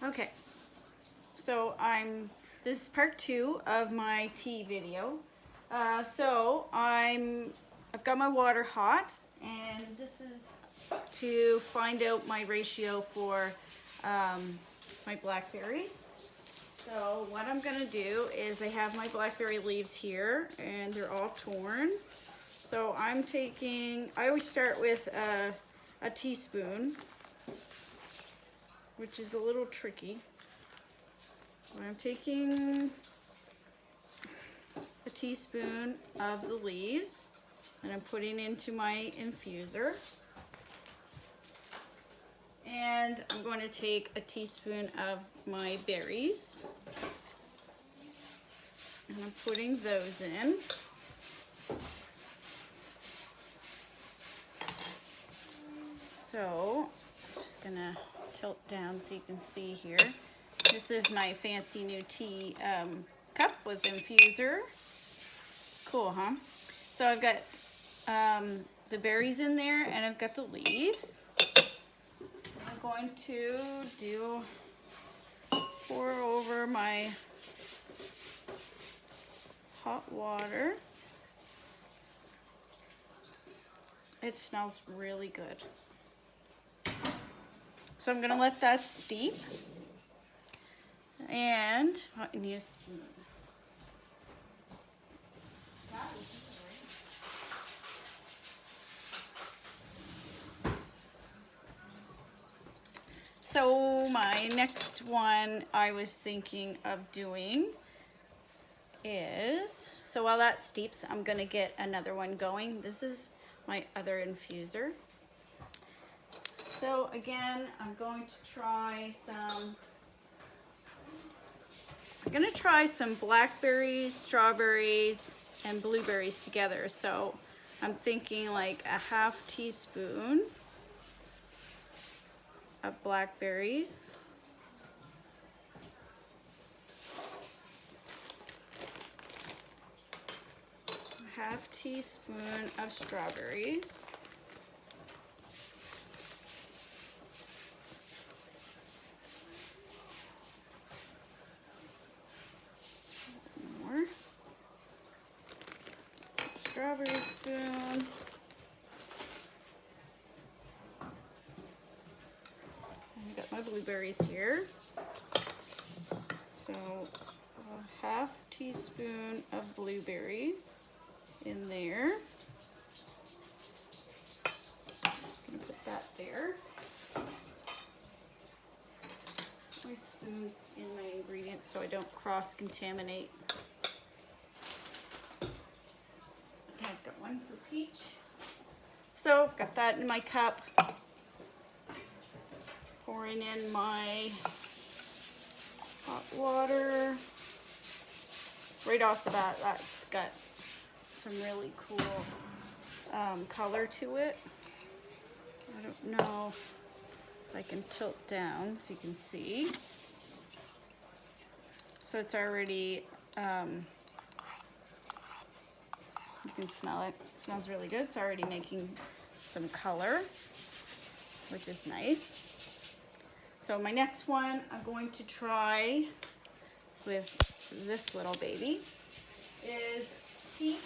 Okay, so this is part 2 of my tea video. I've got my water hot, and this is to find out my ratio for my blackberries. So what I'm gonna do is I have my blackberry leaves here, and they're all torn. So I always start with a teaspoon, which is a little tricky. I'm taking a teaspoon of the leaves and I'm putting into my infuser. And I'm going to take a teaspoon of my berries and I'm putting those in. So I'm just gonna tilt down so you can see here. This is my fancy new tea cup with infuser. Cool, huh? So I've got the berries in there and I've got the leaves. I'm going to pour over my hot water. It smells really good. So I'm gonna let that steep. And I need a spoon. So my next one I was thinking of doing is, so while that steeps, I'm gonna get another one going. This is my other infuser. So again, I'm going to try some blackberries, strawberries, and blueberries together. So I'm thinking like a half teaspoon of blackberries, a half teaspoon of strawberries, more, strawberry spoon, I got my blueberries here. So a half teaspoon of blueberries in there. I'm gonna put that there. My spoon's in my ingredients so I don't cross-contaminate. I've got one for peach. So I've got that in my cup. Pouring in my hot water. Right off the bat, that's got some really cool color to it. I don't know if I can tilt down so you can see. So it's already, you can smell it. It smells really good. It's already making some color, which is nice. So my next one I'm going to try with this little baby is peach.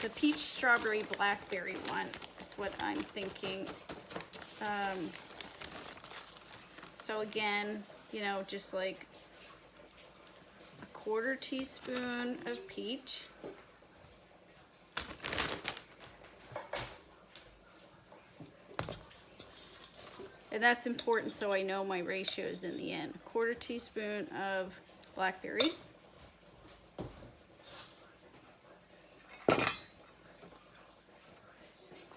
The peach strawberry blackberry one is what I'm thinking. So again, you know, just like a 1/4 teaspoon of peach. And that's important so I know my ratios in the end. 1/4 teaspoon of blackberries.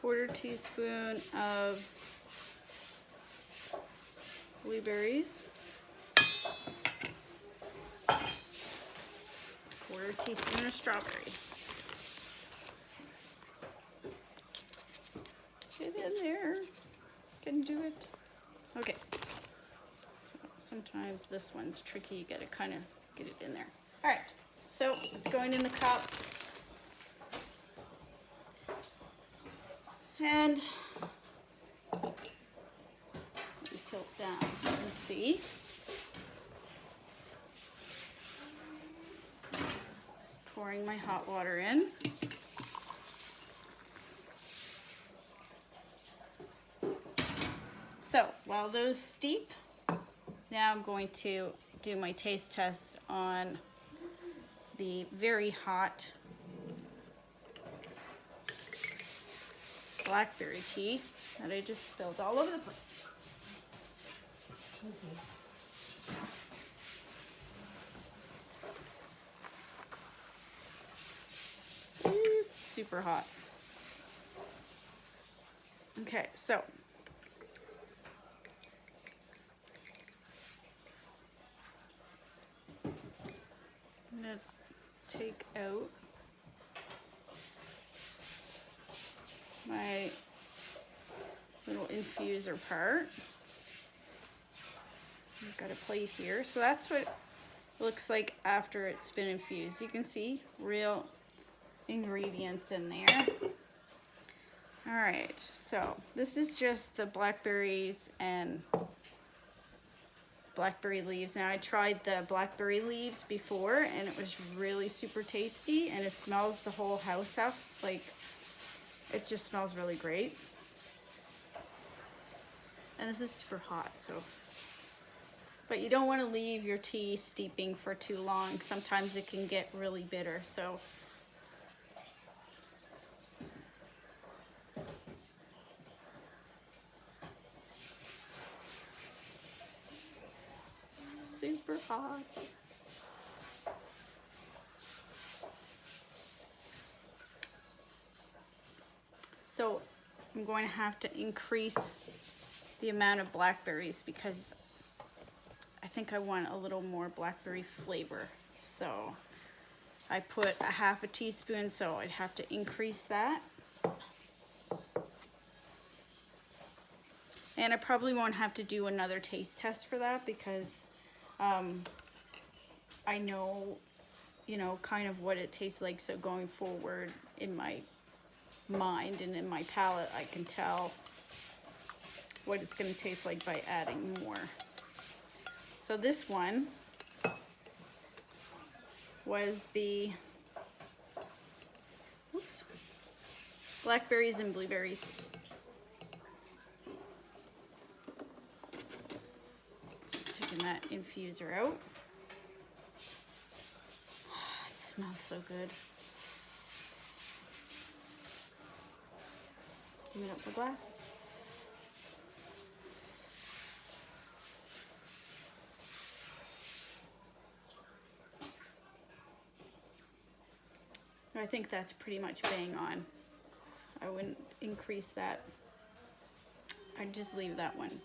1/4 teaspoon of blueberries. 1/4 teaspoon of strawberry. Get in there. Can do it. Okay. So sometimes this one's tricky. You gotta kind of get it in there. All right. So it's going in the cup. And let me tilt down so you can see. Pouring my hot water in. So while those steep, now I'm going to do my taste test on the very hot blackberry tea that I just spilled all over the place. Super hot. Okay, so I'm gonna take out my little infuser part. I've got a plate here. So that's what it looks like after it's been infused. You can see real ingredients in there. All right, so this is just the blackberries and blackberry leaves. Now I tried the blackberry leaves before and it was really super tasty, and it smells the whole house up. Like, it just smells really great. And this is super hot, so. But you don't want to leave your tea steeping for too long. Sometimes it can get really bitter, so. Super hot. So I'm going to have to increase the amount of blackberries because I think I want a little more blackberry flavor. So I put a half a teaspoon, so I'd have to increase that. And I probably won't have to do another taste test for that because I know, you know, kind of what it tastes like. So going forward in my mind and in my palate, I can tell what it's going to taste like by adding more. So this one was the blackberries and blueberries. So taking that infuser out. It smells so good. Steam it up the glass. I think that's pretty much bang on. I wouldn't increase that. I'd just leave that one.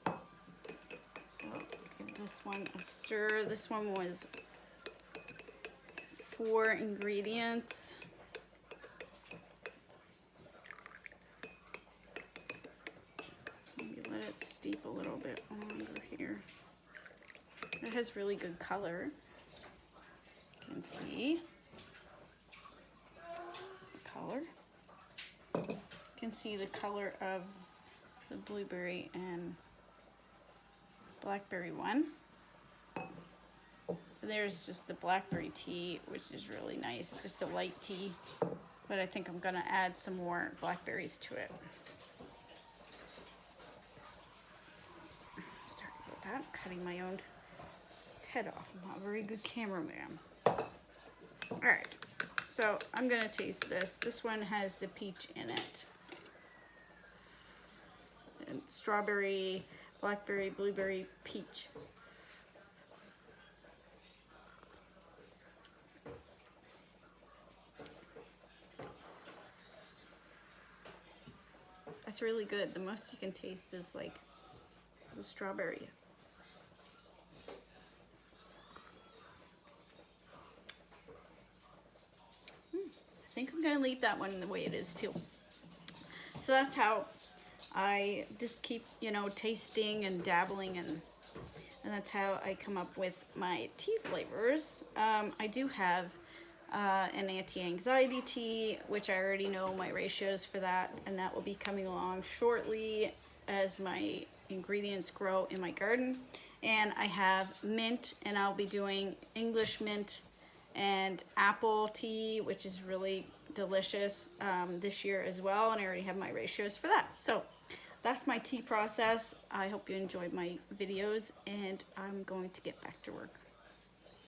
So let's give this one a stir. This one was 4 ingredients. Maybe let it steep a little bit longer here. It has really good color. You can see. Color. You can see the color of the blueberry and blackberry one. There's just the blackberry tea, which is really nice, just a light tea, but I think I'm gonna add some more blackberries to it. Sorry about that, I'm cutting my own head off. I'm not a very good cameraman. All right. So I'm gonna taste this. This one has the peach in it. And strawberry, blackberry, blueberry, peach. That's really good. The most you can taste is like the strawberry. I think I'm gonna leave that one the way it is too. So that's how I just keep, you know, tasting and dabbling, and that's how I come up with my tea flavors. I do have an anti-anxiety tea, which I already know my ratios for that, and that will be coming along shortly as my ingredients grow in my garden. And I have mint, and I'll be doing English mint and apple tea, which is really delicious this year as well, and I already have my ratios for that. So that's my tea process. I hope you enjoyed my videos, and I'm going to get back to work.